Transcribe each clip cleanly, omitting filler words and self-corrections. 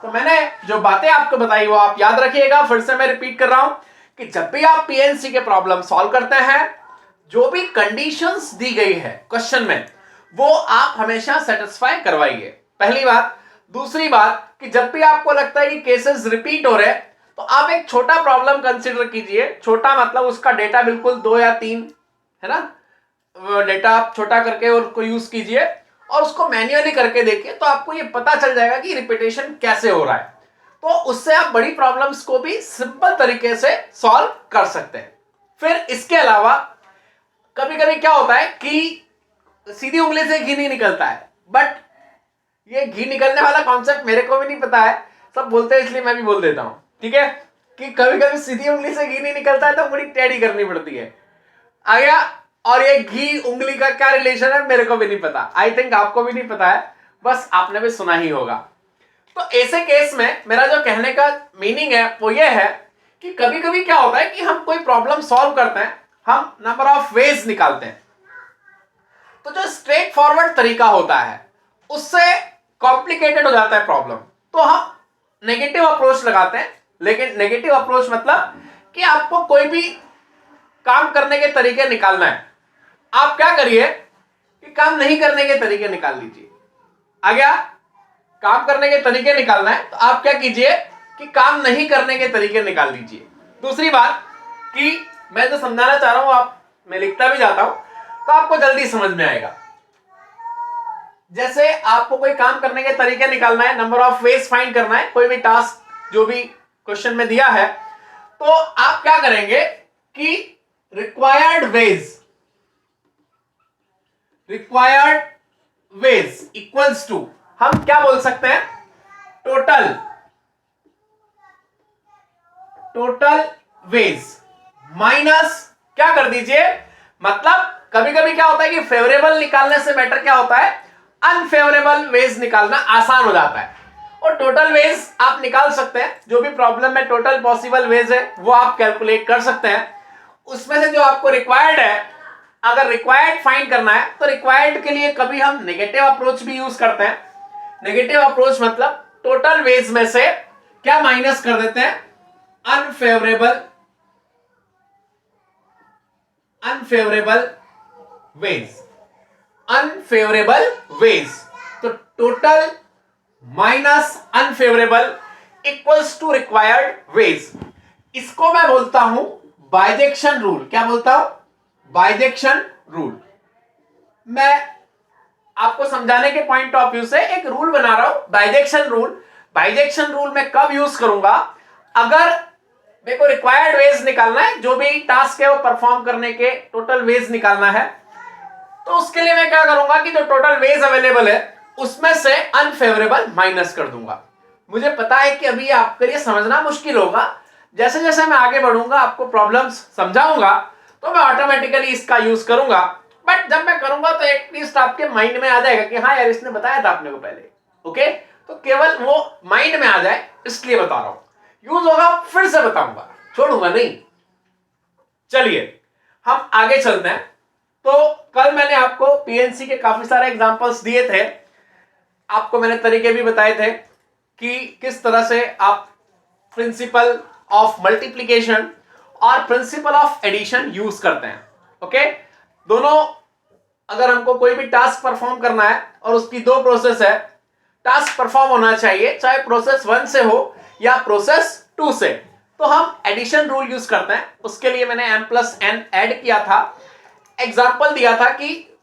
तो मैंने जो बातें आपको बताई वो आप याद रखिएगा। फिर से मैं रिपीट कर रहा हूं कि जब भी आप पीएनसी के प्रॉब्लम सॉल्व करते हैं, जो भी कंडीशंस दी गई है क्वेश्चन में, वो आप हमेशा सेटिस्फाई करवाइए, पहली बात। दूसरी बात कि जब भी आपको लगता है कि केसेस रिपीट हो रहे हैं, तो आप एक छोटा प्रॉब्लम कंसीडर कीजिए। छोटा मतलब उसका डेटा बिल्कुल 2 या 3 है ना, डेटा आप छोटा करके उसको यूज कीजिए और उसको मैन्युअली करके देखिए, तो आपको ये पता चल जाएगा कि रिपीटेशन कैसे हो रहा है। तो उससे आप बड़ी प्रॉब्लम्स को भी सिंपल तरीके से सॉल्व कर सकते हैं। फिर इसके अलावा कभी कभी क्या होता है कि सीधी उंगली से घी नहीं निकलता है, बट ये घी निकलने वाला कॉन्सेप्ट मेरे को भी नहीं पता है, सब बोलते हैं इसलिए मैं भी बोल देता हूं, ठीक है। कि कभी कभी सीधी उंगली से घी नहीं निकलता है तो उंगली टेढ़ी करनी पड़ती है, आ गया। और ये घी उंगली का क्या रिलेशन है मेरे को भी नहीं पता, आई थिंक आपको भी नहीं पता है, बस आपने भी सुना ही होगा। तो ऐसे केस में मेरा जो कहने का मीनिंग है वो ये है कि कभी कभी क्या होता है कि हम कोई प्रॉब्लम सॉल्व करते हैं, हम नंबर ऑफ वेज निकालते हैं, तो जो स्ट्रेट फॉरवर्ड तरीका होता है उससे कॉम्प्लिकेटेड हो जाता है प्रॉब्लम, तो हम नेगेटिव अप्रोच लगाते हैं। लेकिन नेगेटिव अप्रोच मतलब कि आपको कोई भी काम करने के तरीके निकालना है, आप क्या करिए कि काम नहीं करने के तरीके निकाल लीजिए। आ गया, काम करने के तरीके निकालना है तो आप क्या कीजिए कि काम नहीं करने के तरीके निकाल लीजिए। दूसरी बात कि मैं जो समझाना चाह रहा हूं, आप मैं लिखता भी जाता हूं तो आपको जल्दी समझ में आएगा। जैसे आपको कोई काम करने के तरीके निकालना है, नंबर ऑफ वेज फाइंड करना है, कोई भी टास्क जो भी क्वेश्चन में दिया है, तो आप क्या करेंगे कि रिक्वायर्ड वेज इक्वल्स टू, हम क्या बोल सकते हैं, टोटल वेज माइनस क्या कर दीजिए, मतलब कभी कभी क्या होता है कि फेवरेबल निकालने से बेटर क्या होता है, अनफेवरेबल वेज निकालना आसान हो जाता है। और टोटल वेज आप निकाल सकते हैं, जो भी प्रॉब्लम में टोटल पॉसिबल वेज है वो आप कैलकुलेट कर सकते हैं। उसमें से जो आपको रिक्वायर्ड है, अगर रिक्वायर्ड फाइंड करना है तो रिक्वायर्ड के लिए कभी हम नेगेटिव अप्रोच भी यूज करते हैं। नेगेटिव अप्रोच मतलब टोटल वेज में से क्या माइनस कर देते हैं, अनफेवरेबल वेज। तो total minus unfavourable equals to required ways. इसको मैं बोलता हूं बाइजेक्शन रूल। क्या बोलता हूं, बाइजेक्शन रूल। मैं आपको समझाने के पॉइंट ऑफ व्यू से एक रूल बना रहा हूं, बाइजेक्शन रूल। बाइजेक्शन रूल मैं कब यूज करूंगा, अगर मेरे को रिक्वायर्ड वेज निकालना है, जो भी टास्क है वो परफॉर्म करने के टोटल वेज निकालना है, तो उसके लिए मैं क्या करूंगा कि जो टोटल वेज अवेलेबल है उसमें से अनफेवरेबल माइनस कर दूंगा। मुझे पता है कि अभी आपके लिए समझना मुश्किल होगा, जैसे जैसे मैं आगे बढ़ूंगा आपको प्रॉब्लम्स समझाऊंगा तो मैं ऑटोमेटिकली इसका यूज करूंगा। बट जब मैं करूंगा तो एटलीस्ट आपके माइंड में आ जाएगा कि हाँ यार इसने बताया था आपने को पहले, ओके। तो केवल वो माइंड में आ जाए इसलिए बता रहा हूं, यूज होगा फिर से बताऊंगा, छोड़ूंगा नहीं। चलिए हम आगे चलते हैं। तो कल मैंने आपको पीएनसी के काफी सारे एग्जांपल्स दिए थे, आपको मैंने तरीके भी बताए थे कि किस तरह से आप प्रिंसिपल ऑफ मल्टीप्लिकेशन और प्रिंसिपल ऑफ एडिशन यूज करते हैं, ओके। दोनों, अगर हमको कोई भी टास्क परफॉर्म करना है और उसकी दो प्रोसेस है, टास्क परफॉर्म होना चाहिए चाहे प्रोसेस 1 से हो या प्रोसेस 2 से, तो हम एडिशन रूल यूज करते हैं। उसके लिए मैंने m+n ऐड किया था, एग्जाम्पल दिया था कि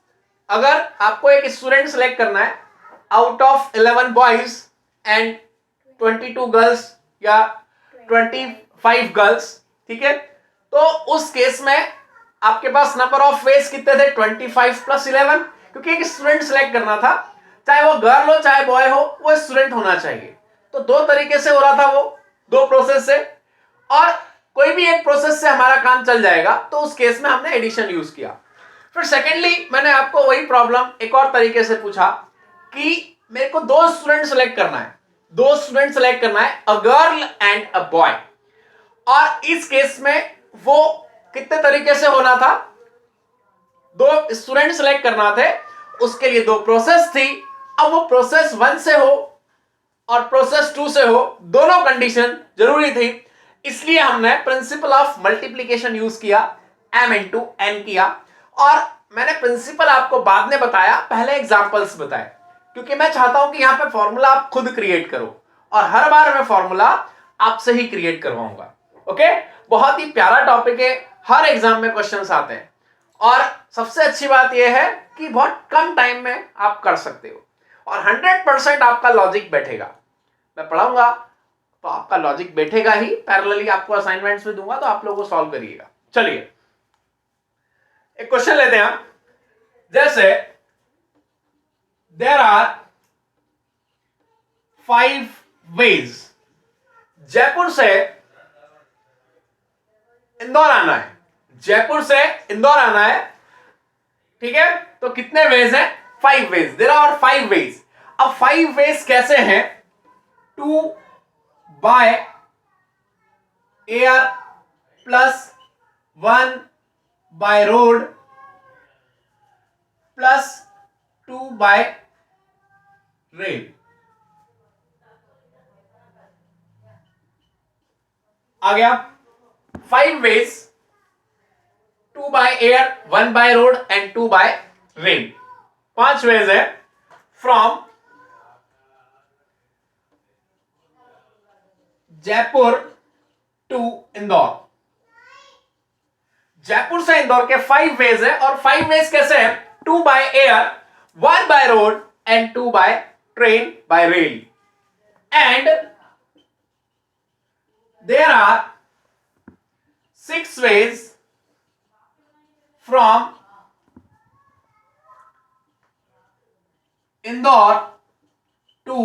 अगर आपको एक स्टूडेंट सेलेक्ट करना है out of 11 boys and 22 girls या 25 गर्ल्स, ठीक है, तो उस केस में आपके पास नंबर ऑफ वेज कितने थे, 25 + 11, क्योंकि एक स्टूडेंट सेलेक्ट करना था, चाहे वो गर्ल हो चाहे बॉय हो, वो स्टूडेंट होना चाहिए। तो दो तरीके से हो रहा था, वो दो प्रोसेस से, और कोई भी एक प्रोसेस से हमारा काम चल जाएगा, तो उस केस में हमने एडिशन यूज किया। फिर सेकेंडली मैंने आपको वही प्रॉब्लम एक और तरीके से पूछा कि मेरे को दो स्टूडेंट सेलेक्ट करना है, a girl and a boy, और इस केस में वो कितने तरीके से होना था, दो स्टूडेंट सेलेक्ट करना थे, उसके लिए दो प्रोसेस थी। अब वो प्रोसेस 1 से हो और प्रोसेस 2 से हो, दोनों कंडीशन जरूरी थी, इसलिए हमने प्रिंसिपल ऑफ मल्टीप्लीकेशन यूज किया, m इंटू n किया। और मैंने प्रिंसिपल आपको बाद में बताया, पहले एग्जांपल्स बताए, क्योंकि मैं चाहता हूं कि यहां पे फॉर्मूला आप खुद क्रिएट करो और हर बार मैं फॉर्मूला आपसे ही क्रिएट करवाऊंगा। ओके, बहुत ही प्यारा टॉपिक है, हर एग्जाम में क्वेश्चंस आते हैं और सबसे अच्छी बात यह है कि बहुत कम टाइम में आप कर सकते हो और 100% आपका लॉजिक बैठेगा। मैं पढ़ाऊंगा तो आपका लॉजिक बैठेगा ही, पैरेलली आपको असाइनमेंट्स भी दूंगा तो आप लोगों को सॉल्व करिएगा। चलिए एक क्वेश्चन लेते हैं हम, जैसे देयर आर 5 वेज, जयपुर से इंदौर आना है, जयपुर से इंदौर आना है, ठीक है, तो कितने वेज हैं? 5 वेज, देयर आर 5 वेज। अब 5 वेज कैसे हैं? 2 by air plus 1 by road plus 2 by rail. आ गया 5 ways, 2 by air, 1 by road and 2 by rail. 5 ways है फ्रॉम जयपुर टू इंदौर। जयपुर से इंदौर के 5 वेज है और 5 वेज कैसे है? 2 by air, 1 by road and 2 by train by rail. And there are 6 ways from Indore to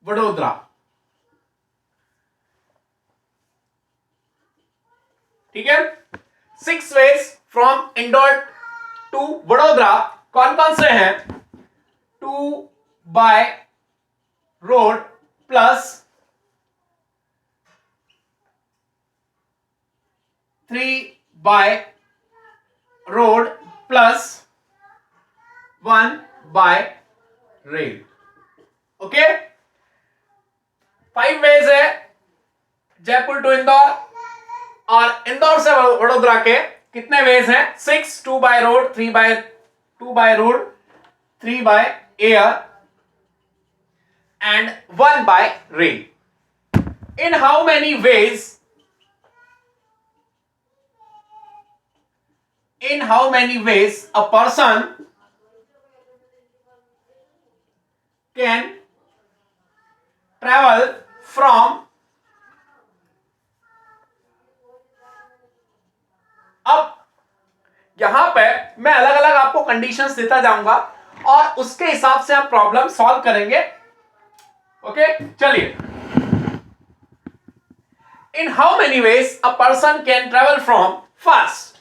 Vadodara. ठीक है, 6 ways from Indore to Vadodara कौन कौन से हैं? 2 by road plus 3 by road plus 1 by rail. Okay, 5 ways है जयपुर टू इंदौर और इंदौर से वडोदरा के कितने वेज हैं? 6, 2 by road, 2 by road, 3 by air and 1 by rail. In how many veg, in how many ways a person can travel from अब यहां पे मैं अलग अलग आपको कंडीशंस देता जाऊंगा और उसके हिसाब से हम प्रॉब्लम सॉल्व करेंगे। ओके, चलिए, in how many veg a person can travel from, first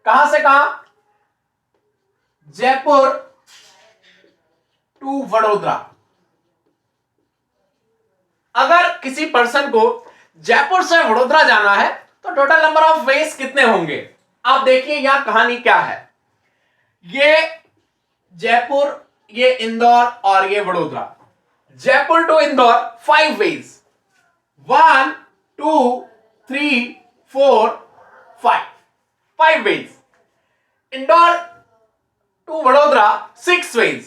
कहां से कहां? जयपुर टू वडोदरा। अगर किसी पर्सन को जयपुर से वडोदरा जाना है तो टोटल नंबर ऑफ वेज कितने होंगे? आप देखिए यहां कहानी क्या है, ये जयपुर, ये इंदौर और ये Vadodara. Jaipur to Indore 5 ways, 1 2 3 4 5 ways. Indore to Vadodara 6 ways,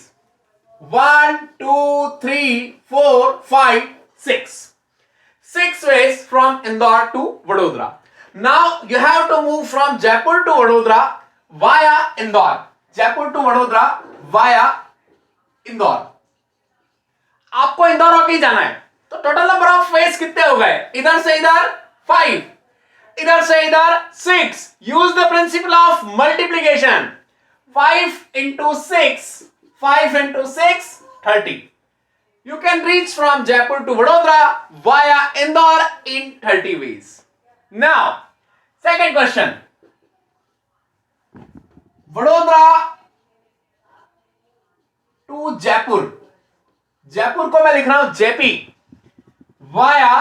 1 2 3 4 5 6 ways from Indore to Vadodara. Now you have to move from Jaipur to Vadodara via Indore. Jaipur to Vadodara via Indore. आपको इंदौर होके जाना है तो टोटल नंबर ऑफ वेज कितने हो गए? इधर से इधर 5, इधर से इधर 6. Use the principle of multiplication. 5 into 6, 5 into 6 30. You can reach from Jaipur to Vadodara via Indore in 30 ways. Now, second question. Vadodara to Jaipur. Jaipur को मैं लिख रहा हूं जेपी वाया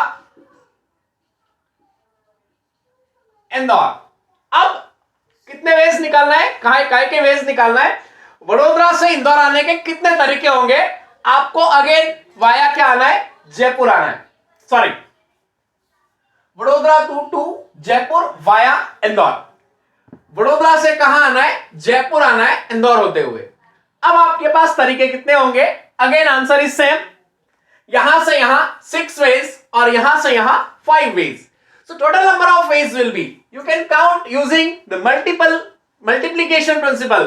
इंदौर. अब कितने वेज निकालना है? काय के वेज निकालना है? वडोदरा से इंदौर आने के कितने तरीके होंगे? आपको अगेन वाया क्या आना है? जयपुर आना है, sorry, Vadodara to Jaipur via Indore. Vadodara से कहां आना है? जयपुर आना है इंदौर होते हुए। अब आपके पास तरीके कितने होंगे? अगेन आंसर इज सेम, यहां से यहां 6 वेज और यहां से यहां 5 veg. So total number of ways will be, you can count using the multiplication principle.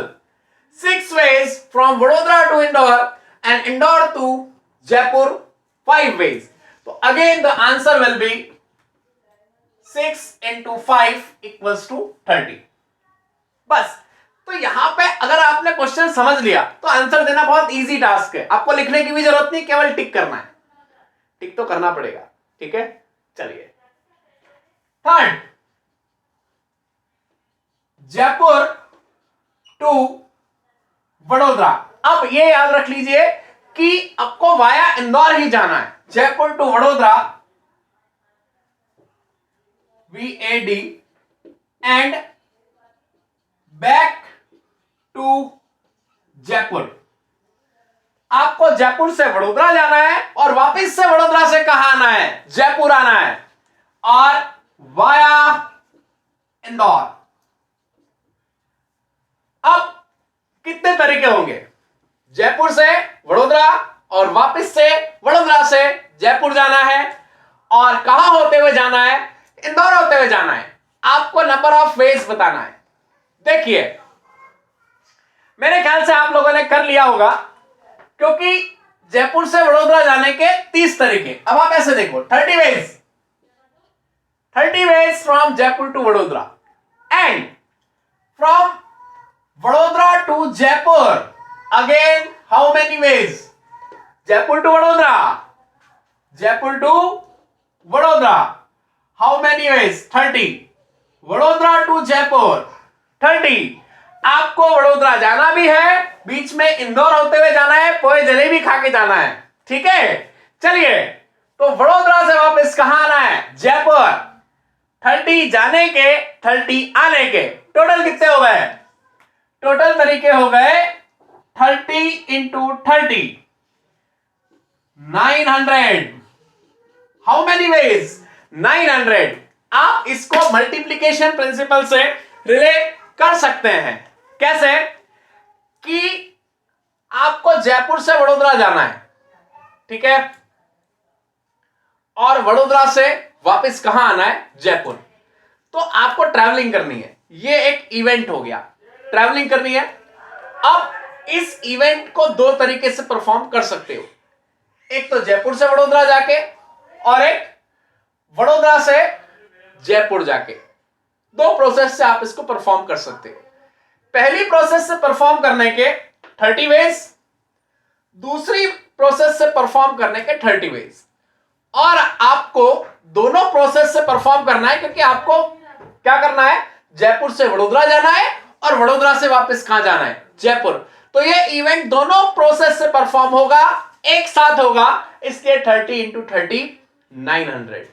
6 ways from Vadodara to Indore and Indore to Jaipur 5 ways. So again the answer will be 6 into 5 equals to 30. बस, तो यहां पे अगर आपने question समझ लिया तो answer देना बहुत इजी टास्क है। आपको लिखने की भी जरूरत नहीं, केवल टिक करना है। टिक तो करना पड़ेगा, ठीक है। चलिए थर्ड, जयपुर टू वडोदरा। अब ये याद रख लीजिए कि आपको वाया इंदौर ही जाना है। Jaipur to Vadodara VAD and back to Jaipur. आपको जयपुर से वडोदरा जाना है और वापस से वडोदरा से कहां आना है? जयपुर आना है और वाया इंदौर। अब कितने तरीके होंगे? जयपुर से वडोदरा और वापस से वडोदरा से जयपुर जाना है और कहां होते हुए जाना है? इंदौर होते हुए जाना है। आपको नंबर ऑफ वेज बताना है। देखिए, मेरे ख्याल से आप लोगों ने कर लिया होगा, क्योंकि जयपुर से वडोदरा जाने के 30 तरीके। अब आप ऐसे देखो, 30 ways from Jaipur to Vadodara and from Vadodara to Jaipur again how many ways? Jaipur to Vadodara, Jaipur to Vadodara how many ways? 30. Vadodara to Jaipur 30. आपको वडोदरा जाना भी है, बीच में इंदौर होते हुए जाना है, पोहे जलेबी खा के जाना है, ठीक है। चलिए, तो वडोदरा से वापस कहां आना है? जयपुर। 30 जाने के, 30 आने के, टोटल कितने हो गए? टोटल तरीके हो गए 30 इंटू 30 900। How many veg? 900। आप इसको मल्टीप्लीकेशन प्रिंसिपल से रिलेट कर सकते हैं। कैसे? कि आपको जयपुर से वडोदरा जाना है, ठीक है, और वडोदरा से वापस कहां आना है? जयपुर। तो आपको ट्रैवलिंग करनी है। ये एक इवेंट हो गया, ट्रैवलिंग करनी है। अब इस इवेंट को 2 तरीके से परफॉर्म कर सकते हो, एक तो जयपुर से वडोदरा जाके और एक वडोदरा से जयपुर जाके। 2 प्रोसेस से आप इसको परफॉर्म कर सकते हो। पहली प्रोसेस से परफॉर्म करने के 30 वेज, दूसरी प्रोसेस से परफॉर्म करने के 30 वेज। और आपको दोनों प्रोसेस से परफॉर्म करना है, क्योंकि आपको क्या करना है? जयपुर से वडोदरा जाना है और वडोदरा से वापस कहां जाना है? जयपुर। तो ये इवेंट दोनों प्रोसेस से परफॉर्म होगा, एक साथ होगा, इसलिए 30 इंटू 30 900।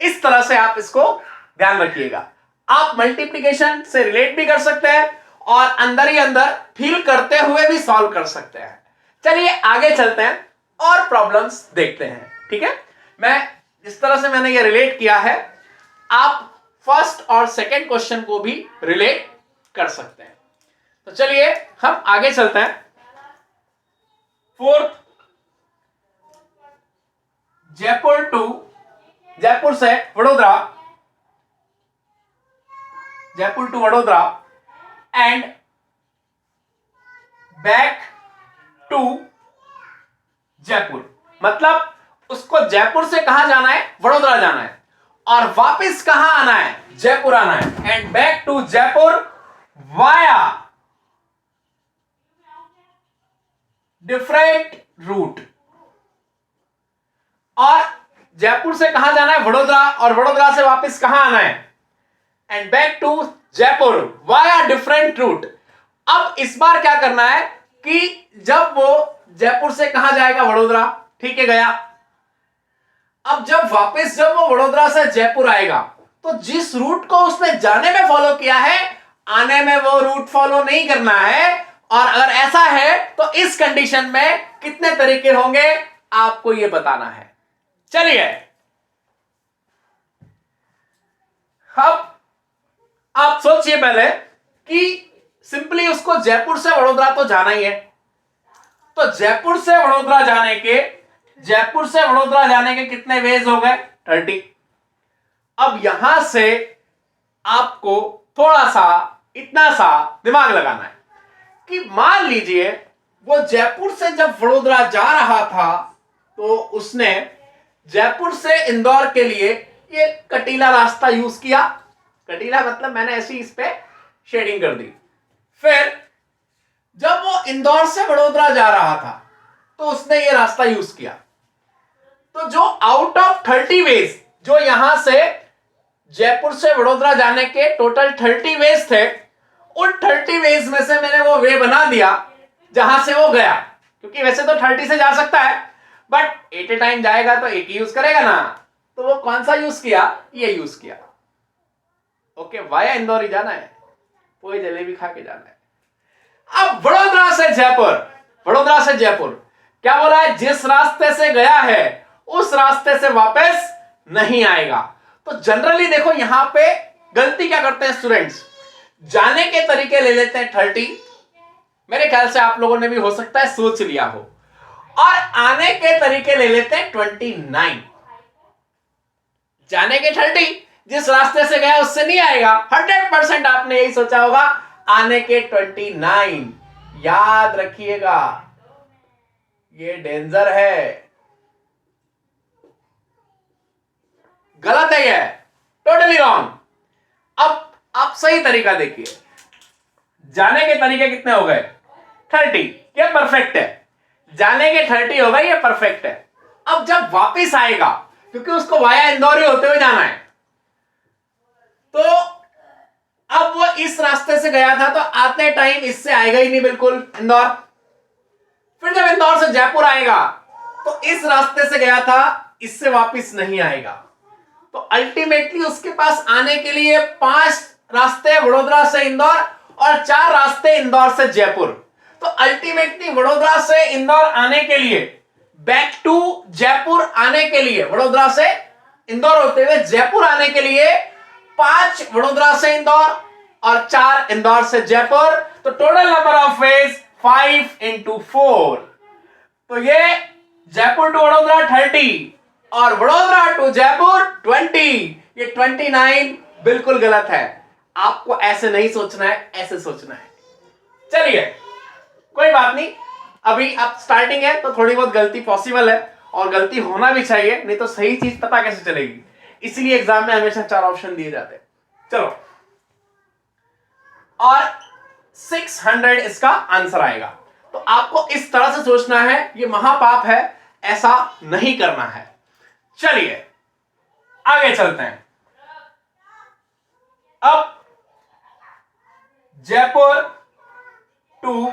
इस तरह से आप इसको ध्यान रखिएगा। आप मल्टीप्लीकेशन से रिलेट भी कर सकते हैं और अंदर ही अंदर फील करते हुए भी सॉल्व कर सकते हैं। चलिए आगे चलते हैं और प्रॉब्लम्स देखते हैं, ठीक है। मैं जिस तरह से मैंने ये रिलेट किया है, आप फर्स्ट और सेकंड क्वेश्चन को भी रिलेट कर सकते हैं। तो चलिए हम आगे चलते हैं। फोर्थ, जयपुर से Vadodara, Jaipur to Vadodara and back to Jaipur. मतलब उसको जयपुर से कहां जाना है? वडोदरा जाना है, और वापस कहां आना है? जयपुर आना है। And back to Jaipur via different route. और जयपुर से कहां जाना है? वडोदरा, और वडोदरा से वापस कहां आना है? And back to Jaipur via different route. अब इस बार क्या करना है कि जब वो जयपुर से कहां जाएगा? वडोदरा, ठीक है, गया। अब जब वो वडोदरा से जयपुर आएगा, तो जिस रूट को उसने जाने में फॉलो किया है, आने में वो रूट फॉलो नहीं करना है, और अगर ऐसा है तो इस कंडीशन में कितने तरीके होंगे आपको यह बताना है। चलिए अब आप सोचिए पहले कि सिंपली उसको जयपुर से वडोदरा तो जाना ही है, तो जयपुर से वडोदरा जाने के कितने वेज हो गए 30। अब यहां से आपको थोड़ा सा इतना सा दिमाग लगाना है कि मान लीजिए वो जयपुर से जब वडोदरा जा रहा था तो उसने जयपुर से इंदौर के लिए ये कटीला रास्ता यूज किया। कटीला मतलब मैंने ऐसी इस पे शेडिंग कर दी। फिर जब वो इंदौर से वडोदरा जा रहा था तो उसने ये रास्ता यूज किया। तो जो आउट ऑफ 30 वेज, जो यहां से जयपुर से वडोदरा जाने के टोटल 30 वेज थे, उन 30 वेज में से मैंने वो वे बना दिया जहां से वो गया, क्योंकि वैसे तो 30 से जा सकता है बट एट ए टाइम जाएगा तो एक ही यूज करेगा ना, तो वो कौन सा यूज किया, ये यूज किया। ओके, वाया इंदौर ही जाना है, कोई जलेबी खा के जाना है। अब वडोदरा से जयपुर क्या बोला है, जिस रास्ते से गया है उस रास्ते से वापस नहीं आएगा। तो जनरली देखो यहां पे गलती क्या करते हैं स्टूडेंट्स, जाने के तरीके ले लेते हैं 30, मेरे ख्याल से आप लोगों ने भी हो सकता है सोच लिया हो, और आने के तरीके ले लेते हैं 29। जाने के 30, जिस रास्ते से गया उससे नहीं आएगा, 100% आपने यही सोचा होगा, आने के 29। याद रखिएगा ये डेंजर है, गलत है, ये टोटली रॉन्ग। अब आप सही तरीका देखिए, जाने के तरीके कितने हो गए 30, ये परफेक्ट है, जाने के 30 हो गए, ये परफेक्ट है। अब जब वापस आएगा, क्योंकि उसको वाया इंदौर ही होते हुए जाना है, तो अब वो इस रास्ते से गया था तो आते टाइम इससे आएगा ही नहीं बिल्कुल इंदौर। फिर जब इंदौर से जयपुर आएगा तो इस रास्ते से गया था, इससे वापस नहीं आएगा। तो अल्टीमेटली उसके पास आने के लिए 5 रास्ते वडोदरा से इंदौर और 4 रास्ते इंदौर से जयपुर। तो अल्टीमेटली वडोदरा से इंदौर आने के लिए, बैक टू जयपुर आने के लिए, वडोदरा से इंदौर होते हुए जयपुर आने के लिए 5 वडोदरा से इंदौर और 4 इंदौर से जयपुर। तो total number of veg 5 into 4। तो ये जयपुर टू वडोदरा 30 और वडोदरा टू जयपुर 20, ये 29 बिल्कुल गलत है। आपको ऐसे नहीं सोचना है, ऐसे सोचना है। चलिए कोई बात नहीं, अभी आप स्टार्टिंग है तो थोड़ी बहुत गलती पॉसिबल है और गलती होना भी चाहिए, नहीं तो सही चीज पता कैसे चलेगी। इसलिए एग्जाम में हमेशा 4 ऑप्शन दिए जाते हैं। चलो, और 600 इसका आंसर आएगा। तो आपको इस तरह से सोचना है, ये महापाप है, ऐसा नहीं करना है। चलिए आगे चलते हैं। अब Jaipur to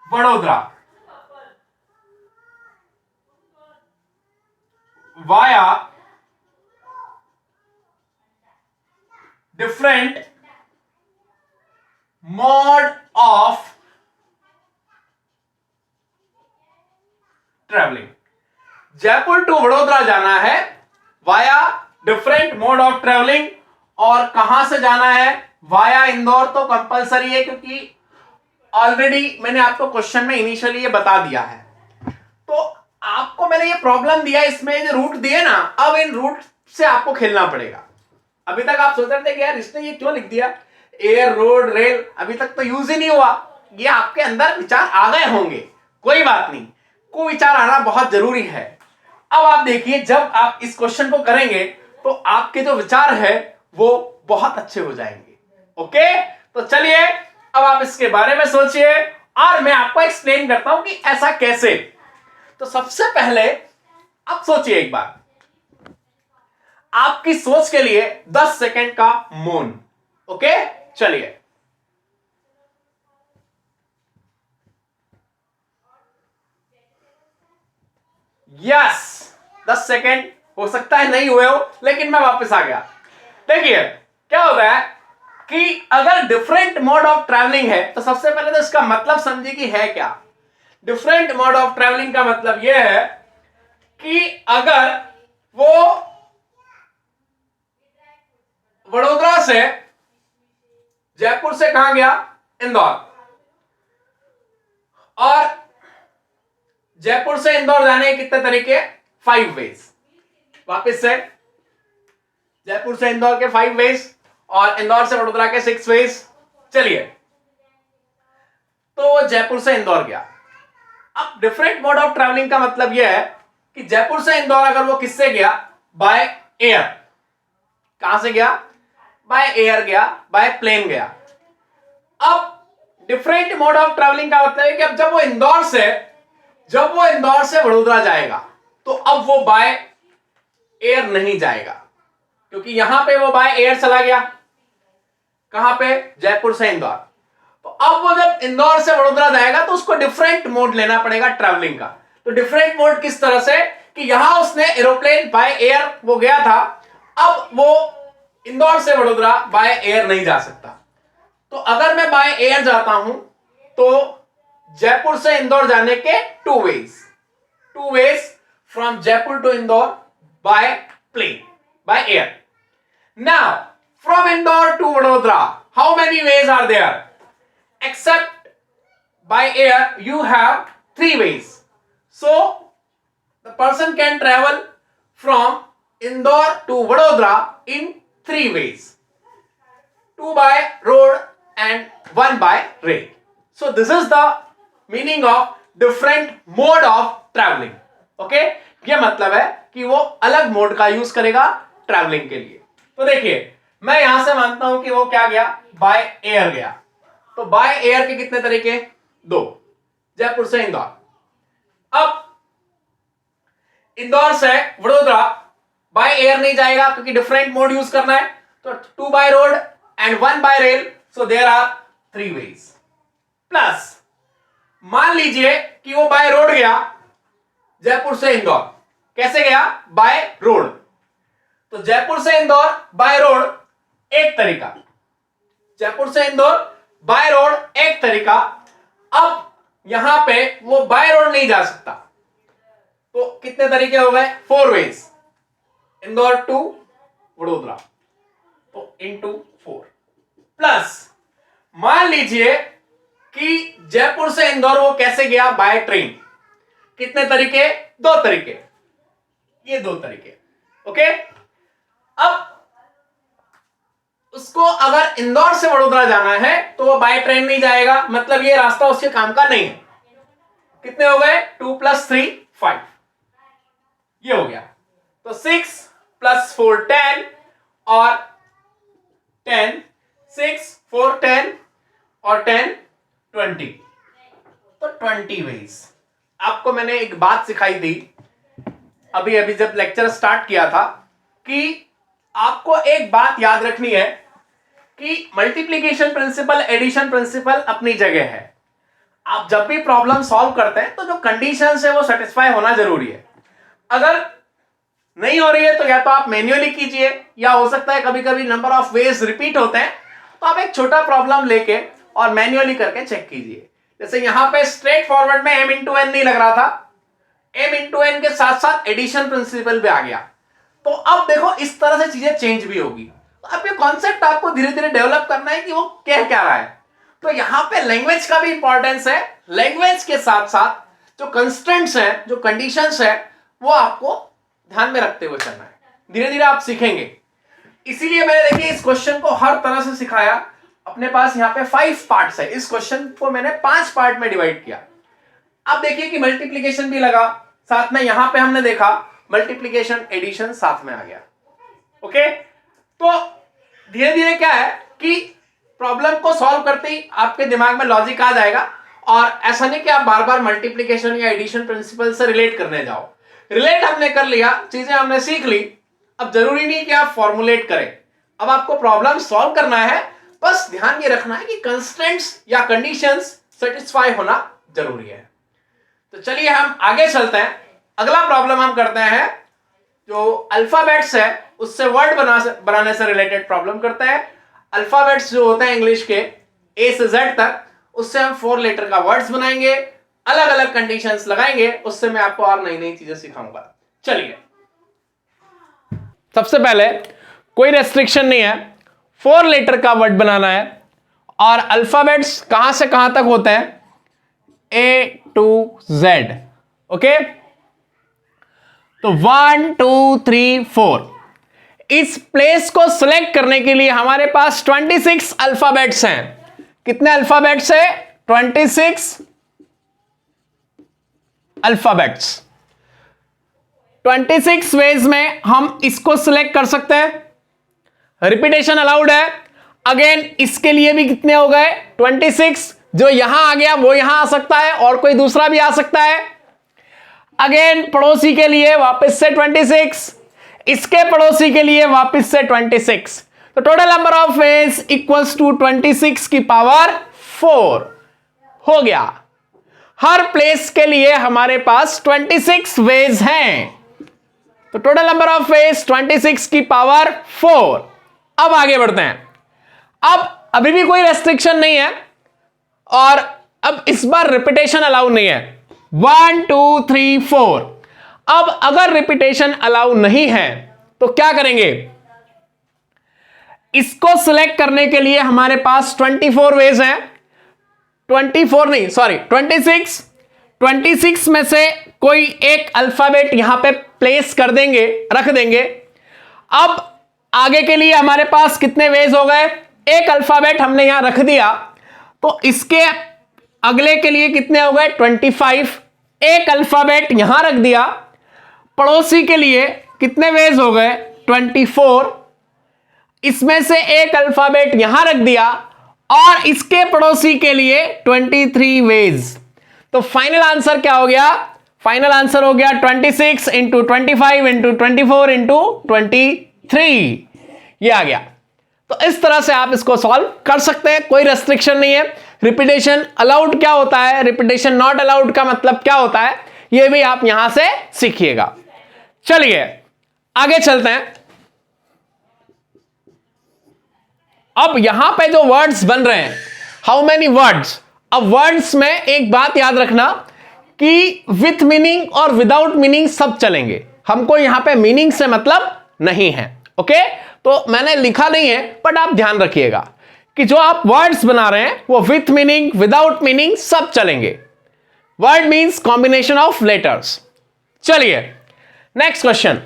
Vadodara via different mode of travelling. Jaipur to Vadodara जाना है via different mode of travelling, और कहां से जाना है, वाया इंदौर तो कंपलसरी है, क्योंकि ऑलरेडी मैंने आपको क्वेश्चन में इनिशियली ये बता दिया है। तो आपको मैंने ये प्रॉब्लम दिया, इसमें जो रूट दिए ना, अब इन रूट से आपको खेलना पड़ेगा। अभी तक आप सोच रहे थे कि यार इसने ये क्यों लिख दिया, एयर रोड रेल, अभी तक तो यूज ही नहीं हुआ। ये आपके अंदर विचार आ गए होंगे, कोई बात नहीं, को विचार आना बहुत जरूरी है। अब आप देखिए, जब आप इस क्वेश्चन को करेंगे तो आपके जो विचार है वो बहुत अच्छे हो जाएंगे। ओके, तो चलिए अब आप इसके बारे में सोचिए और मैं आपको एक्सप्लेन करता हूं कि ऐसा कैसे। तो सबसे पहले आप सोचिए एक बार, आपकी सोच के लिए 10 सेकंड का मौन। ओके, चलिए। यस, 10 सेकंड हो सकता है नहीं हुए हो, लेकिन मैं वापस आ गया। देखिए क्या होता है, कि अगर डिफरेंट मोड ऑफ ट्रैवलिंग है तो सबसे पहले तो इसका मतलब समझिए कि है क्या। डिफरेंट मोड ऑफ ट्रैवलिंग का मतलब यह है कि अगर वो वडोदरा से, जयपुर से कहां गया, इंदौर, और जयपुर से इंदौर जाने के कितने तरीके, 5 वेज। वापस से जयपुर से इंदौर के 5 वेज और इंदौर से वडोदरा के 6 वेज। चलिए, तो वो जयपुर से इंदौर गया। अब डिफरेंट मोड ऑफ ट्रैवलिंग का मतलब यह है कि जयपुर से इंदौर अगर वो किससे गया, बाय एयर। कहां से गया, बाय एयर गया, बाय प्लेन गया। अब डिफरेंट मोड ऑफ ट्रैवलिंग का मतलब है कि अब जब वो इंदौर से वडोदरा जाएगा तो अब वो बाय एयर नहीं जाएगा, क्योंकि यहां पे वो बाय एयर चला गया। कहां पे, जयपुर से इंदौर। तो अब वो जब इंदौर से वडोदरा जाएगा तो उसको डिफरेंट मोड लेना पड़ेगा ट्रैवलिंग का। तो डिफरेंट मोड किस तरह से कि यहां उसने एरोप्लेन बाय एयर वो गया था, अब वो इंदौर से वडोदरा बाय एयर नहीं जा सकता। तो अगर मैं बाय एयर जाता हूं तो जयपुर से इंदौर जाने के 2 ways from Jaipur to Indore by plane, by air. Now from Indore to Vadodara how many ways are there? Except by air you have 3 ways. So the person can travel from Indore to Vadodara in 3 ways, 2 by road and 1 by rail. So this is the meaning of different mode of traveling. Okay, ये मतलब है कि वो अलग mode का use करेगा travelling के लिए। तो देखिए, मैं यहां से मानता हूं कि वो क्या गया, बाय एयर गया। तो बाय एयर के कितने तरीके, 2, जयपुर से इंदौर। अब इंदौर से वडोदरा बाय एयर नहीं जाएगा क्योंकि डिफरेंट मोड यूज करना है, तो 2 by road and 1 by rail. So there are 3 ways. Plus मान लीजिए कि वो बाय रोड गया जयपुर से इंदौर। कैसे गया, बाय रोड। तो जयपुर से इंदौर बाय रोड एक तरीका, जयपुर से इंदौर बाय रोड एक तरीका। अब यहां पे वो बाय रोड नहीं जा सकता, तो कितने तरीके हो गए, 4 वेज, इंदौर टू वडोदरा, तो इंटू 4। प्लस मान लीजिए कि जयपुर से इंदौर वो कैसे गया, बाय ट्रेन। कितने तरीके, 2 तरीके, ये 2 तरीके। ओके, अब उसको अगर इंदौर से वडोदरा जाना है तो वो बाय ट्रेन नहीं जाएगा, मतलब ये रास्ता उसके काम का नहीं है। कितने हो गए, 2 + 3 5, ये हो गया। तो 6 + 4 10 और 10, 6 4 10 और 10 20, तो 20 वेज। आपको मैंने एक बात सिखाई थी अभी अभी जब लेक्चर स्टार्ट किया था कि आपको एक बात याद रखनी है कि मल्टीप्लिकेशन प्रिंसिपल, एडिशन प्रिंसिपल अपनी जगह है। आप जब भी प्रॉब्लम सॉल्व करते हैं तो जो कंडीशंस है वो सेटिस्फाई होना जरूरी है। अगर नहीं हो रही है तो या तो आप मैन्युअली कीजिए, या हो सकता है कभी कभी नंबर ऑफ वेज रिपीट होते हैं तो आप एक छोटा प्रॉब्लम लेके और मैन्युअली करके चेक कीजिए। जैसे यहां पे स्ट्रेट फॉरवर्ड में m × n नहीं लग रहा था, m × n के साथ साथ एडिशन प्रिंसिपल पे आ गया। तो अब देखो इस तरह से चीजें चेंज भी होगी। तो अब ये कॉन्सेप्ट आपको धीरे धीरे डेवलप करना है कि वो कह क्या रहा है। तो यहां पे लैंग्वेज का भी इंपॉर्टेंस है। लैंग्वेज के साथ साथ जो कंस्ट्रेंट्स हैं, जो कंडीशंस है, वो आपको ध्यान में रखते हुए चलना है। धीरे धीरे आप सीखेंगे। इसीलिए मैंने देखिए इस क्वेश्चन को हर तरह से सिखाया। अपने पास यहाँ पे 5 पार्ट्स है, इस क्वेश्चन को मैंने 5 पार्ट में डिवाइड किया। अब देखिए कि मल्टीप्लीकेशन भी लगा, साथ में यहां पे हमने देखा मल्टीप्लीकेशन एडिशन साथ में आ गया। ओके, तो धीरे धीरे क्या है कि प्रॉब्लम को सॉल्व करते ही आपके दिमाग में लॉजिक आ जाएगा, और ऐसा नहीं कि आप बार बार मल्टीप्लीकेशन या एडिशन प्रिंसिपल से रिलेट करने जाओ। रिलेट हमने कर लिया, चीजें हमने सीख ली, अब जरूरी नहीं कि आप फॉर्मुलेट करें। अब आपको प्रॉब्लम सॉल्व करना है, बस ध्यान ये रखना है कि कंस्ट्रेंट्स या कंडीशंस सेटिस्फाई होना जरूरी है। तो चलिए हम आगे चलते हैं। अगला प्रॉब्लम हम करते हैं जो अल्फाबेट्स है उससे वर्ड बनाने से रिलेटेड प्रॉब्लम करते हैं। अल्फाबेट्स जो होते हैं इंग्लिश के ए से जेड तक, उससे हम 4 लेटर का वर्ड्स बनाएंगे, अलग अलग कंडीशंस लगाएंगे, उससे मैं आपको और नई नई चीजें सिखाऊंगा। चलिए, सबसे पहले कोई रेस्ट्रिक्शन नहीं है, 4 लेटर का वर्ड बनाना है और अल्फाबेट्स कहां से कहां तक होते हैं, ए टू जेड। ओके, तो 1 2 3 4, इस प्लेस को सिलेक्ट करने के लिए हमारे पास 26 अल्फाबेट्स हैं। कितने अल्फाबेट्स है, 26 अल्फाबेट्स। 26 वेज में हम इसको सिलेक्ट कर सकते हैं, रिपीटेशन अलाउड है। अगेन इसके लिए भी कितने हो गए, 26, जो यहां आ गया वो यहां आ सकता है और कोई दूसरा भी आ सकता है। अगेन पड़ोसी के लिए वापस से 26, इसके पड़ोसी के लिए वापस से 26, तो total number of ways equals to 26 की पावर 4 हो गया। हर प्लेस के लिए हमारे पास 26 वेज हैं, तो टोटल नंबर ऑफ वेज 26 की पावर 4। अब आगे बढ़ते हैं। अब अभी भी कोई रेस्ट्रिक्शन नहीं है और अब इस बार रिपीटेशन अलाउ नहीं है, 1 2 3 4। अब अगर रिपीटेशन अलाउ नहीं है तो क्या करेंगे, इसको सिलेक्ट करने के लिए हमारे पास 24 वेज हैं, 24 नहीं सॉरी 26 में से कोई एक अल्फाबेट यहां पे प्लेस कर देंगे, रख देंगे। अब आगे के लिए हमारे पास कितने वेज हो गए, एक अल्फाबेट हमने यहां रख दिया, तो इसके अगले के लिए कितने हो गए, 25, एक अल्फाबेट यहां रख दिया। पड़ोसी के लिए कितने वेज हो गए, 24, इसमें से एक अल्फाबेट यहां रख दिया और इसके पड़ोसी के लिए 23 वेज। तो फाइनल आंसर क्या हो गया, फाइनल आंसर हो गया 26 इंटू 25 इंटू 24 इंटू 23, ये आ गया। तो इस तरह से आप इसको सॉल्व कर सकते हैं, कोई रेस्ट्रिक्शन नहीं है। रिपीटेशन अलाउड क्या होता है, रिपीटेशन नॉट अलाउड का मतलब क्या होता है, यह भी आप यहां से सीखिएगा। चलिए आगे चलते हैं। अब यहां पे जो वर्ड्स बन रहे हैं, हाउ मेनी वर्ड्स। अब वर्ड्स में एक बात याद रखना कि विथ मीनिंग और विदाउट मीनिंग सब चलेंगे, हमको यहां पे मीनिंग से मतलब नहीं है। ओके, तो मैंने लिखा नहीं है बट आप ध्यान रखिएगा कि जो आप वर्ड्स बना रहे हैं वो विथ मीनिंग विदाउट मीनिंग सब चलेंगे। Word means combination of letters. चलिए next question,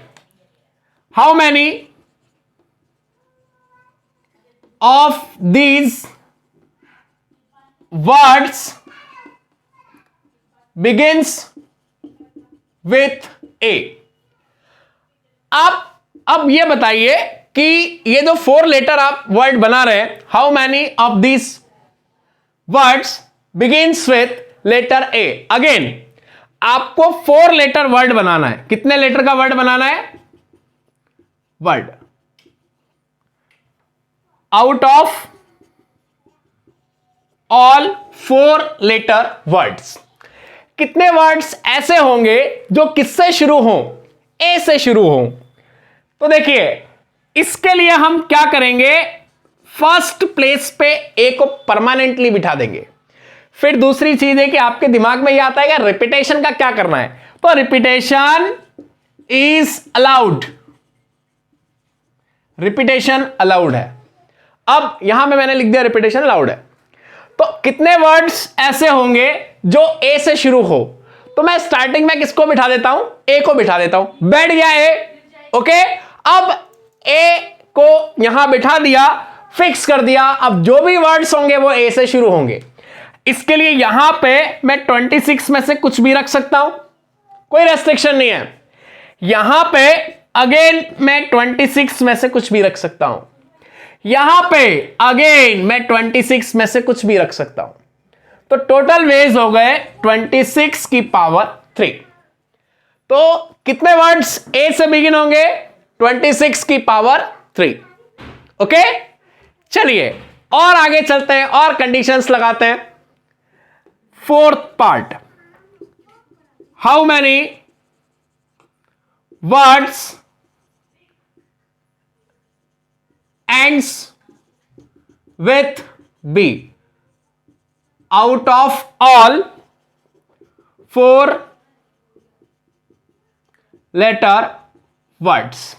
how many of these words begins with A. आप अब ये बताइए कि ये जो 4 लेटर आप वर्ड बना रहे हैं, how many of this words begins with letter A. Again आपको 4 लेटर वर्ड बनाना है। कितने लेटर का वर्ड बनाना है, word out of all 4 letter words. कितने वर्ड्स ऐसे होंगे जो किससे शुरू हों, ए से शुरू हों। तो देखिए इसके लिए हम क्या करेंगे, फर्स्ट प्लेस पे ए को परमानेंटली बिठा देंगे। फिर दूसरी चीज है कि आपके दिमाग में यह आता है कि रिपीटेशन का क्या करना है, तो repetition is allowed, repetition allowed है। अब यहां पे मैंने लिख दिया रिपीटेशन अलाउड है। तो कितने वर्ड्स ऐसे होंगे जो ए से शुरू हो, तो मैं स्टार्टिंग में किसको बिठा देता हूं, ए को बिठा देता हूं, बैठ गया ए। ओके, अब ए को यहां बिठा दिया, फिक्स कर दिया। अब जो भी वर्ड्स होंगे वो ए से शुरू होंगे। इसके लिए यहां पे मैं 26 में से कुछ भी रख सकता हूं, कोई रेस्ट्रिक्शन नहीं है। यहां पे अगेन मैं 26 में से कुछ भी रख सकता हूं, यहां पे अगेन मैं 26 में से कुछ भी रख सकता हूं। तो टोटल वेज हो गए 26 की पावर 3। तो कितने वर्ड्स ए से बिगिन होंगे, 26 की पावर 3। ओके, चलिए और आगे चलते हैं और कंडीशंस लगाते हैं। 4th part, how many words ends with B out of all 4 letter words.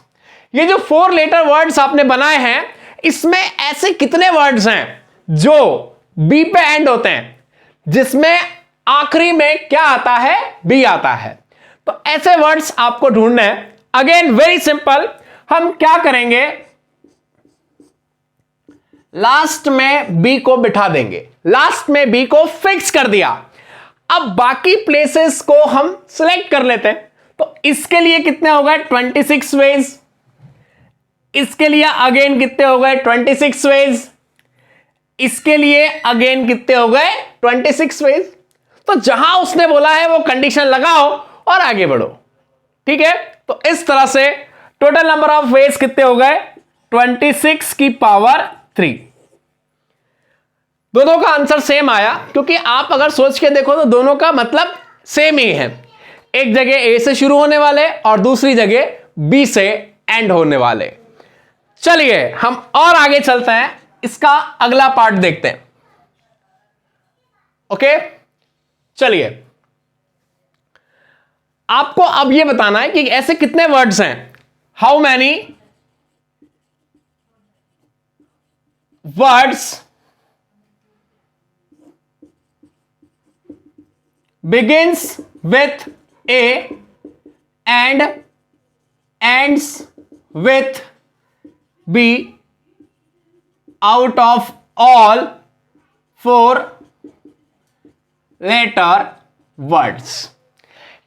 ये जो 4 लेटर वर्ड्स आपने बनाए हैं, इसमें ऐसे कितने वर्ड्स हैं जो बी पे एंड होते हैं, जिसमें आखिरी में क्या आता है, बी आता है। तो ऐसे वर्ड्स आपको ढूंढने हैं। अगेन वेरी सिंपल, हम क्या करेंगे, लास्ट में बी को बिठा देंगे, लास्ट में बी को फिक्स कर दिया। अब बाकी प्लेसेस को हम सिलेक्ट कर लेते हैं। तो इसके लिए कितने हो गए, 26 वेज। इसके लिए अगेन कितने हो गए, 26 वेज। इसके लिए अगेन कितने हो गए, 26 वेज। तो जहां उसने बोला है वो कंडीशन लगाओ और आगे बढ़ो। ठीक है, तो इस तरह से टोटल नंबर ऑफ वेज कितने हो गए, 26 की पावर 3। दोनों का आंसर सेम आया, क्योंकि आप अगर सोच के देखो तो दोनों का मतलब सेम ही है। एक जगह ए से शुरू होने वाले और दूसरी जगह बी से एंड होने वाले। चलिए हम और आगे चलते हैं, इसका अगला पार्ट देखते हैं। ओके, चलिए आपको अब यह बताना है कि ऐसे कितने वर्ड्स हैं, how many words begins with A and ends with B out of all 4 letter words.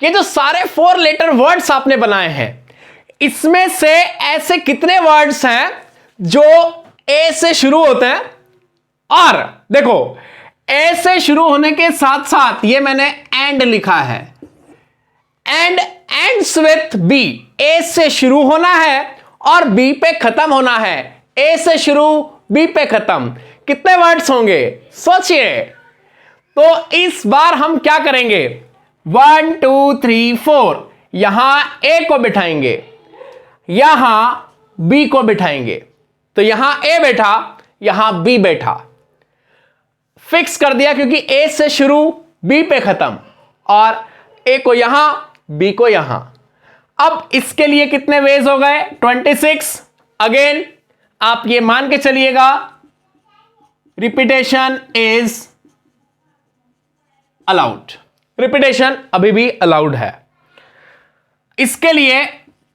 ये जो सारे 4 लेटर वर्ड्स आपने बनाए हैं, इसमें से ऐसे कितने वर्ड्स हैं जो ए से शुरू होते हैं। और देखो, ए से शुरू होने के साथ साथ ये मैंने एंड लिखा है, एंड एंड्स विथ बी। ए से शुरू होना है और बी पे खत्म होना है। ए से शुरू, बी पे खत्म, कितने वर्ड्स होंगे सोचिए। तो इस बार हम क्या करेंगे, 1 2 3 4, यहां ए को बिठाएंगे, यहां बी को बिठाएंगे। तो यहां ए बैठा, यहां बी बैठा, फिक्स कर दिया, क्योंकि ए से शुरू, बी पे खत्म, और ए को यहां, बी को यहां। अब इसके लिए कितने वेज हो गए, 26। अगेन आप ये मान के चलिएगा, रिपीटेशन इज अलाउड, रिपीटेशन अभी भी अलाउड है। इसके लिए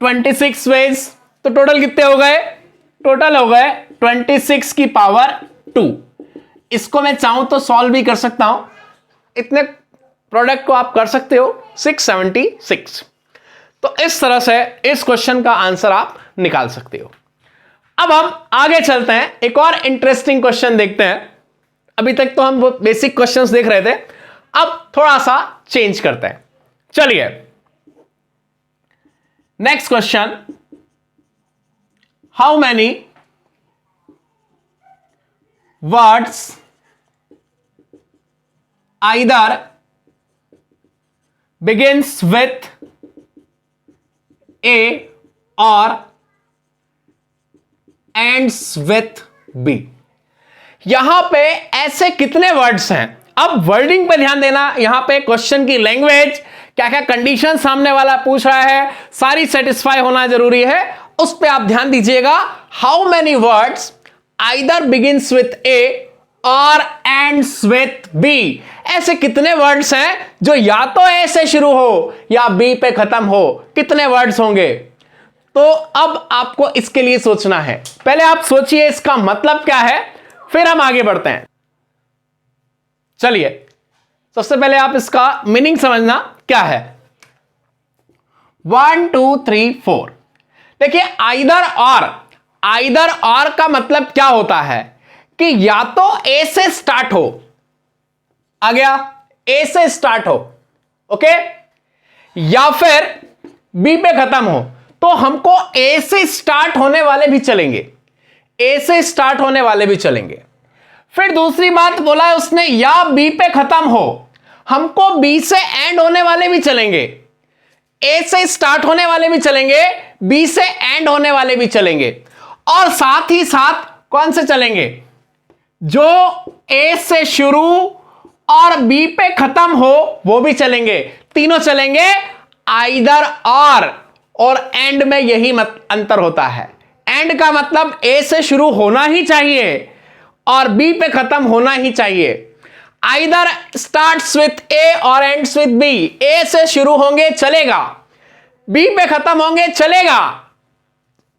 26 वेज, तो टोटल कितने हो गए, टोटल हो गए 26 की पावर 2। इसको मैं चाहूं तो सॉल्व भी कर सकता हूं, इतने प्रोडक्ट को आप कर सकते हो, 676। तो इस तरह से इस क्वेश्चन का आंसर आप निकाल सकते हो। अब हम आगे चलते हैं, एक और इंटरेस्टिंग क्वेश्चन देखते हैं। अभी तक तो हम वो बेसिक क्वेश्चंस देख रहे थे, अब थोड़ा सा चेंज करते हैं। चलिए next question, how many words either begins with A or ends with B। यहां पे ऐसे कितने वर्ड्स हैं। अब वर्डिंग पे ध्यान देना, यहां पे क्वेश्चन की लैंग्वेज, क्या क्या कंडीशन सामने वाला पूछ रहा है, सारी सेटिस्फाई होना जरूरी है, उस पे आप ध्यान दीजिएगा। How many words either begins with A और ends with B। ऐसे कितने वर्ड्स हैं जो या तो A से शुरू हो या B पे खत्म हो, कितने वर्ड्स होंगे। तो अब आपको इसके लिए सोचना है, पहले आप सोचिए इसका मतलब क्या है, फिर हम आगे बढ़ते हैं। चलिए सबसे पहले आप इसका मीनिंग समझना क्या है। 1 2 3 4, देखिए आइदर और का मतलब क्या होता है कि या तो ए से स्टार्ट हो, आ गया, ए से स्टार्ट हो, ओके, या फिर बी पे खत्म हो। तो हमको ए से स्टार्ट होने वाले भी चलेंगे, ए से स्टार्ट होने वाले भी चलेंगे। फिर दूसरी बात बोला है उसने, या बी पे खत्म हो, हमको बी से एंड होने वाले भी चलेंगे, ए से स्टार्ट होने वाले भी चलेंगे, बी से एंड होने वाले भी चलेंगे, और साथ ही साथ कौन से चलेंगे, जो ए से शुरू और बी पे खत्म हो वो भी चलेंगे, तीनों चलेंगे आइदर और एंड में यही अंतर होता है। एंड का मतलब ए से शुरू होना ही चाहिए और बी पे खत्म होना ही चाहिए। आइदर स्टार्ट्स विथ ए और एंड्स विथ बी, ए से शुरू होंगे चलेगा, बी पे खत्म होंगे चलेगा,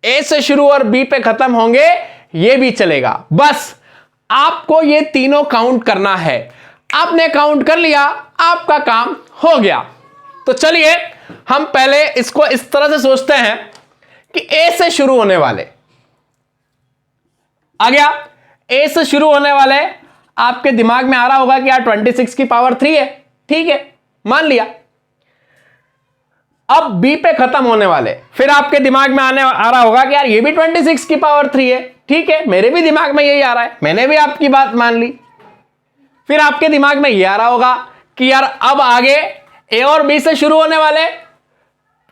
ए से शुरू और बी पे खत्म होंगे ये भी चलेगा। बस आपको ये तीनों काउंट करना है। आपने काउंट कर लिया, आपका काम हो गया। तो चलिए हम पहले इसको इस तरह से सोचते हैं कि ए से शुरू होने वाले आ गया। ए से शुरू होने वाले आपके दिमाग में आ रहा होगा कि यार 26 की पावर 3 है, ठीक है, मान लिया। अब बी पे खत्म होने वाले, फिर आपके दिमाग में आ रहा होगा कि यार ये भी 26 की पावर 3 है, ठीक है, मेरे भी दिमाग में यही आ रहा है, मैंने भी आपकी बात मान ली। फिर आपके दिमाग में यह आ रहा होगा कि यार अब आगे ए और बी से शुरू होने वाले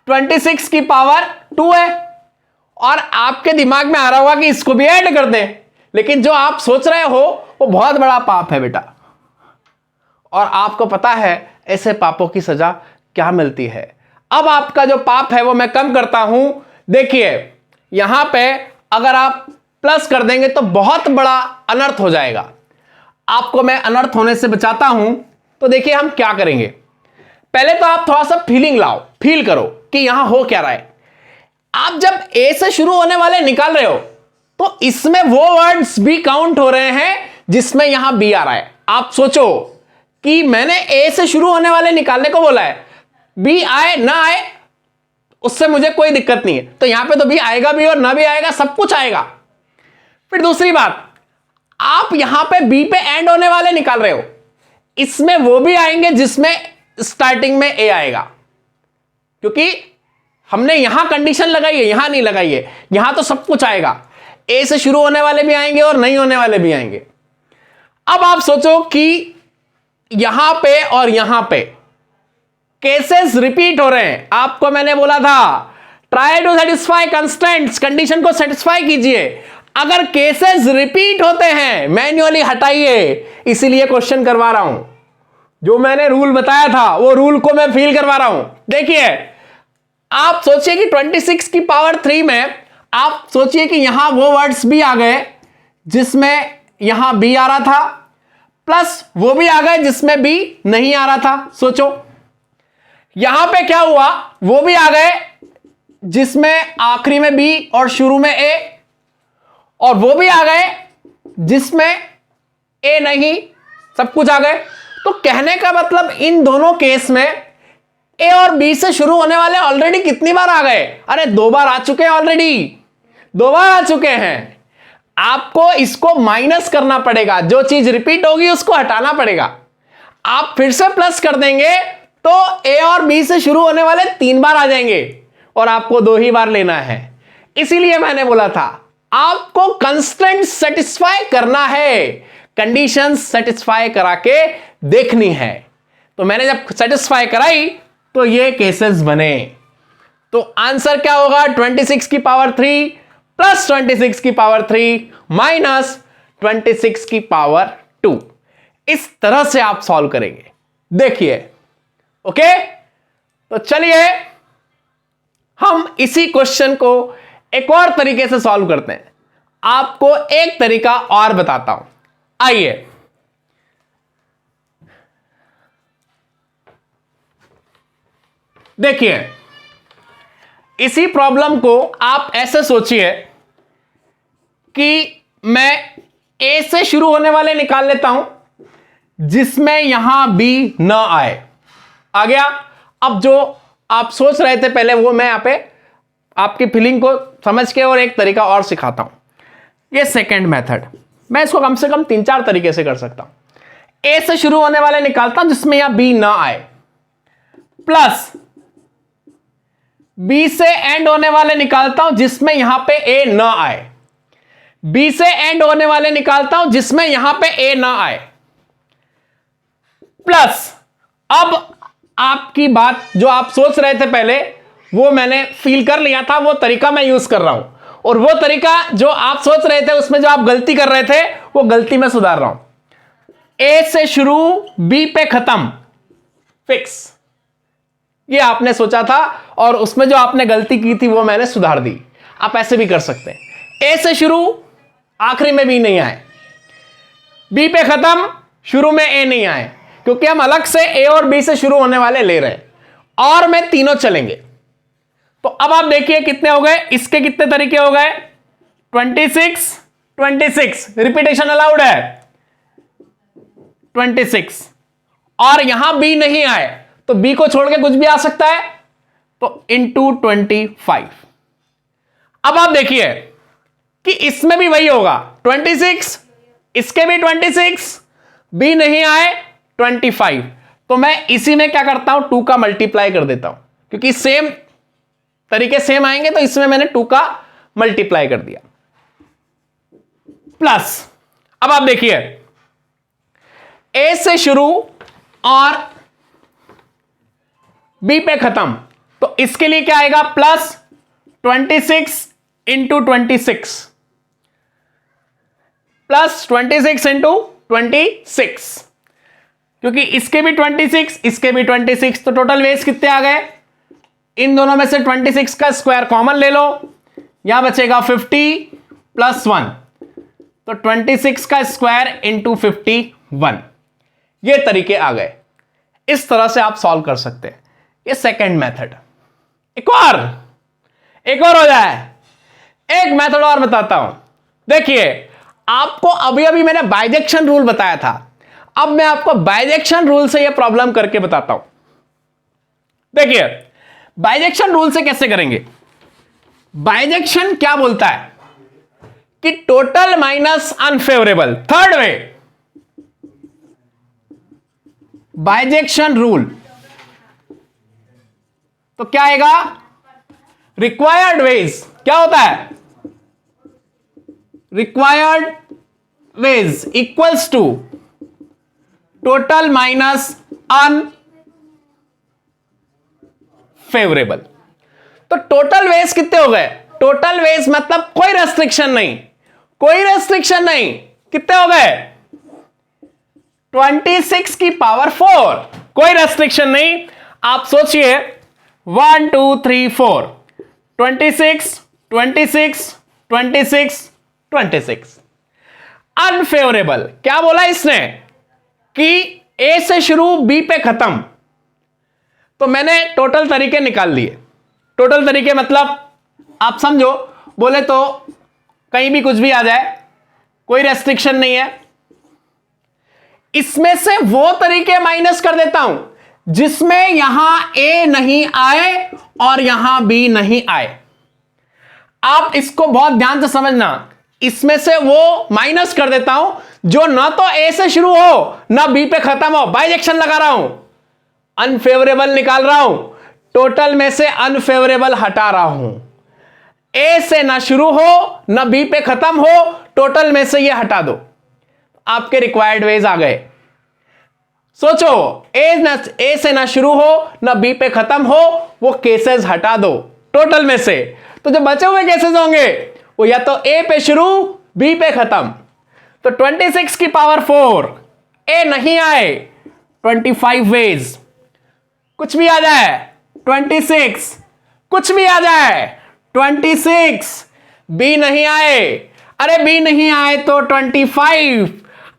26 की पावर 2 है, और आपके दिमाग में आ रहा होगा कि इसको भी ऐड कर दें। लेकिन जो आप सोच रहे हो वो बहुत बड़ा पाप है बेटा, और आपको पता है ऐसे पापों की सजा क्या मिलती है। अब आपका जो पाप है वो मैं कम करता हूं। देखिए यहां पे अगर आप प्लस कर देंगे तो बहुत बड़ा अनर्थ हो जाएगा। आपको मैं अनर्थ होने से बचाता हूं। तो देखिए हम क्या करेंगे, पहले तो आप थोड़ा सा फीलिंग लाओ, फील करो कि यहां हो क्या रहा है। आप जब ए से शुरू होने वाले निकाल रहे हो तो इसमें वो वर्ड्स भी काउंट हो रहे हैं जिसमें यहां बी आ रहा है। आप सोचो कि मैंने ए से शुरू होने वाले निकालने को बोला है, बी आए ना आए उससे मुझे कोई दिक्कत नहीं है। तो यहां पे तो बी आएगा भी और ना भी आएगा, सब कुछ आएगा। फिर दूसरी बात, आप यहां पे बी पे एंड होने वाले निकाल रहे हो, इसमें वो भी आएंगे जिसमें स्टार्टिंग में ए आएगा, क्योंकि हमने यहां कंडीशन लगाई है, यहां नहीं लगाई है। यहां तो सब कुछ आएगा, ए से शुरू होने वाले भी आएंगे और नहीं होने वाले भी आएंगे। अब आप सोचो कि यहां पे और यहां पे केसेस रिपीट हो रहे हैं। आपको मैंने बोला था try to satisfy constraints, condition को सेटिस्फाई कीजिए। अगर केसेस रिपीट होते हैं मैन्युअली हटाइए, इसीलिए क्वेश्चन करवा रहा हूं। जो मैंने रूल बताया था वो रूल को मैं फील करवा रहा हूं। देखिए आप सोचिए कि 26 की पावर 3 में आप सोचिए कि यहां वो वर्ड्स भी आ गए जिसमें यहां बी आ रहा था, प्लस वो भी आ गए जिसमें बी नहीं आ रहा था। सोचो यहां पे क्या हुआ, वो भी आ गए जिसमें आखिरी में बी और शुरू में ए, और वो भी आ गए जिसमें ए नहीं, सब कुछ आ गए। तो कहने का मतलब इन दोनों केस में ए और बी से शुरू होने वाले ऑलरेडी कितनी बार आ गए? अरे 2 बार आ चुके हैं, ऑलरेडी 2 बार आ चुके हैं। आपको इसको माइनस करना पड़ेगा, जो चीज रिपीट होगी उसको हटाना पड़ेगा। आप फिर से प्लस कर देंगे तो ए और बी से शुरू होने वाले 3 बार आ जाएंगे और आपको 2 ही बार लेना है। इसीलिए मैंने बोला था आपको कंस्ट्रेंट सेटिस्फाई करना है, कंडीशंस सेटिस्फाई करा के देखनी है। तो मैंने जब सेटिस्फाई कराई तो ये केसेस बने। तो आंसर क्या होगा, 26 की पावर 3 प्लस 26 की पावर 3 माइनस 26 की पावर 2। इस तरह से आप सॉल्व करेंगे। देखिए ओके, तो चलिए हम इसी क्वेश्चन को एक और तरीके से सॉल्व करते हैं। आपको एक तरीका और बताता हूं, आइए। देखिए इसी प्रॉब्लम को आप ऐसे सोचिए कि मैं ए से शुरू होने वाले निकाल लेता हूं जिसमें यहां बी ना आए। आ गया। अब जो आप सोच रहे थे पहले वो मैं यहां पे आपकी फीलिंग को समझ के और एक तरीका और सिखाता हूं। ये सेकंड मेथड, मैं इसको कम से कम 3-4 तरीके से कर सकता हूं। ए से शुरू होने वाले निकालता हूं जिसमें यहां बी ना आए, प्लस बी से एंड होने वाले निकालता हूं जिसमें यहां पे ए ना आए, बी से एंड होने वाले निकालता हूं जिसमें यहां पे ए ना आए, प्लस अब आपकी बात जो आप सोच रहे थे पहले वो मैंने फील कर लिया था, वो तरीका मैं यूज कर रहा हूं। और वो तरीका जो आप सोच रहे थे, उसमें जो आप गलती कर रहे थे, वो गलती मैं सुधार रहा हूं। ए से शुरू, बी पे खत्म, फिक्स, ये आपने सोचा था और उसमें जो आपने गलती की थी वो मैंने सुधार दी। आप ऐसे भी कर सकते हैं, ए से शुरू, आखिरी में बी नहीं आए, बी पे खत्म, शुरू में ए नहीं आए, क्योंकि हम अलग से ए और बी से शुरू होने वाले ले रहे हैं, और में तीनों चलेंगे। तो अब आप देखिए कितने हो गए, इसके कितने तरीके हो गए, 26, 26, रिपीटेशन अलाउड है, 26, और यहां बी नहीं आए तो बी को छोड़ के कुछ भी आ सकता है, तो इंटू 25। अब आप देखिए कि इसमें भी वही होगा, 26, इसके भी 26, बी नहीं आए 25, तो मैं इसी में क्या करता हूं, 2 का मल्टीप्लाई कर देता हूं, क्योंकि सेम तरीके सेम आएंगे, तो इसमें मैंने 2 का मल्टीप्लाई कर दिया, प्लस। अब आप देखिए ए से शुरू और बी पे खत्म, तो इसके लिए क्या आएगा, प्लस 26 इंटू 26, प्लस 26 इंटू 26, क्योंकि इसके भी 26, इसके भी 26, तो टोटल वेज कितने आ गए, इन दोनों में से 26 का स्क्वायर कॉमन ले लो, यहां बचेगा 50 प्लस 1, तो 26 का स्क्वायर इंटू 51, ये तरीके आ गए। इस तरह से आप सॉल्व कर सकते हैं, ये सेकंड मेथड। एक और हो जाए, एक मेथड और बताता हूं। देखिए आपको अभी अभी मैंने बाइजेक्शन रूल बताया था, अब मैं आपको बाइजेक्शन रूल से ये प्रॉब्लम करके बताता हूं। देखिए बाइजेक्शन रूल से कैसे करेंगे, बाइजेक्शन क्या बोलता है कि total minus unfavourable, third way, bijection rule, तो क्या आएगा, रिक्वायर्ड वेज, क्या होता है, required ways equals to total minus unfavourable. तो टोटल वेज कितने हो गए, टोटल वेज मतलब कोई रेस्ट्रिक्शन नहीं, कोई रेस्ट्रिक्शन नहीं, कितने हो गए, 26 की पावर 4, कोई रेस्ट्रिक्शन नहीं। आप सोचिए 1 2 3 4, 26 26 26 26। अनफेवरेबल क्या बोला इसने कि ए से शुरू बी पे खत्म, तो मैंने टोटल तरीके निकाल लिए। टोटल तरीके मतलब आप समझो, बोले तो कहीं भी कुछ भी आ जाए, कोई रेस्ट्रिक्शन नहीं है। इसमें से वो तरीके माइनस कर देता हूं जिसमें यहां ए नहीं आए और यहां बी नहीं आए। आप इसको बहुत ध्यान से समझना, इसमें से वो माइनस कर देता हूं जो ना तो ए से शुरू हो ना बी पे खत्म हो, बाइजेक्शन लगा रहा हूं, अनफेवरेबल निकाल रहा हूं, टोटल में से अनफेवरेबल हटा रहा हूं। ए से ना शुरू हो ना बी पे खत्म हो, टोटल में से ये हटा दो, आपके रिक्वायर्ड वेज आ गए। सोचो ए से ना शुरू हो ना बी पे खत्म हो, वो केसेस हटा दो टोटल में से। तो जो बचे हुए केसेस होंगे वो या तो ए पे शुरू बी पे खत्म। तो 26 की पावर 4, ए नहीं आए 25 वेज, कुछ भी आ जाए 26, कुछ भी आ जाए 26, बी नहीं आए, अरे बी नहीं आए तो 25।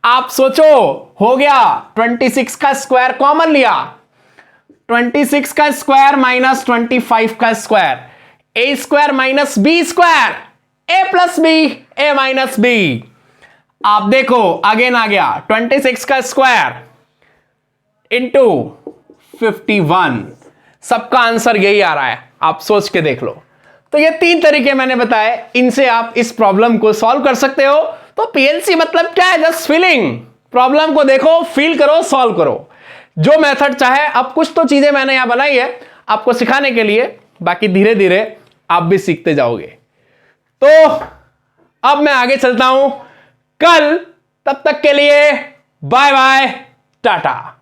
आप सोचो हो गया, 26 का स्क्वायर कॉमन लिया, 26 का स्क्वायर माइनस 25 का स्क्वायर, ए स्क्वायर माइनस बी स्क्वायर, ए प्लस बी, ए माइनस बी। आप देखो अगेन आ गया 26 का स्क्वायर इंटू 51, सबका आंसर यही आ रहा है, आप सोच के देख लो। तो ये 3 तरीके मैंने बताए, इनसे आप इस प्रॉब्लम को सॉल्व कर सकते हो। तो पीएलसी मतलब क्या है, जस्ट फीलिंग, प्रॉब्लम को देखो, फील करो, सॉल्व करो, जो मेथड चाहे। अब कुछ तो चीजें मैंने यहां बनाई है आपको सिखाने के लिए, बाकी धीरे धीरे आप भी सीखते जाओगे। तो अब मैं आगे चलता हूं कल, तब तक के लिए बाय बाय, टाटा।